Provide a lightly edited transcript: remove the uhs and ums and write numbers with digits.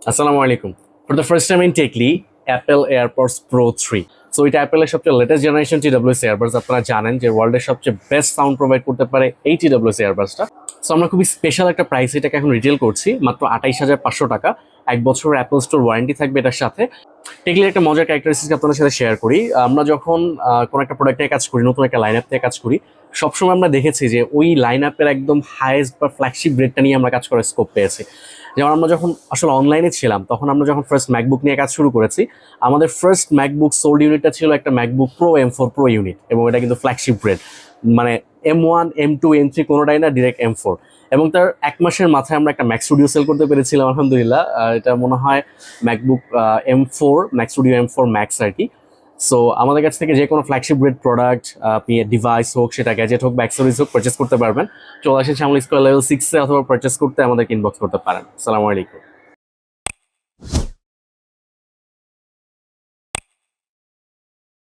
আসসালামু আলাইকুম। For the first time in Techly, Apple AirPods Pro 3। So এটা অ্যাপেলের সবচেয়ে লেটেস্ট জেনারেশন TWS এয়ারবাডস। আপনারা জানেন যে ওয়ার্ল্ডের সবচেয়ে বেস্ট সাউন্ড প্রোভাইড করতে পারে এই TWS এয়ারবাডসটা। সো আমরা খুবই স্পেশাল একটা প্রাইস এটাকে এখন রিটেল করছি মাত্র 28,500 টাকা। 1 বছর অ্যাপেল স্টোর ওয়ারেন্টি থাকবে এটার সাথে। টেকলির একটা মজার ক্যারেক্টারিস্টিক আপনাদের সাথে শেয়ার করি। আমরা যখন কোনো একটা প্রোডাক্ট নিয়ে কাজ করি, নতুন একটা লাইন আপ থেকে কাজ করি, সবসময় আমরা দেখেছি যে ওই লাইন আপের একদম হাইয়েস্ট বা ফ্ল্যাগশিপ রেটটা নিয়ে আমরা কাজ করার স্কোপ পেয়েছি। যেমন আমরা যখন আসলে অনলাইনে ছিলাম, তখন আমরা যখন ফার্স্ট ম্যাকবুক নিয়ে কাজ শুরু করেছি, আমাদের ফার্স্ট ম্যাকবুক সোল্ড ইউনিটটা ছিল একটা MacBook pro M4 pro unit, এবং এটা কিন্তু ফ্ল্যাগশিপ গ্রেড, মানে M1 M2 M3 কোনোটাই না, ডিরেক্ট M4। এবং তার 1 মাসের মাথায় আমরা একটা ম্যাক স্টুডিও সেল করতে পেরেছিলাম আলহামদুলিল্লাহ। এটা মনে হয় MacBook M4 Mac Studio M4 Max আর কি। সো আমাদের কাছ থেকে যে কোনো ফ্ল্যাগশিপ গ্রেড প্রোডাক্ট, আপনি ডিভাইস হোক, সেটা গ্যাজেট হোক বা অ্যাক্সেসরিজ হোক, পারচেস করতে পারবেন। চলে আসেন শ্যামলী স্কোয়ার লেভেল 6-এ, অথবা পারচেস করতে আমাদেরকে ইনবক্স করতে পারেন। আসসালামু আলাইকুম।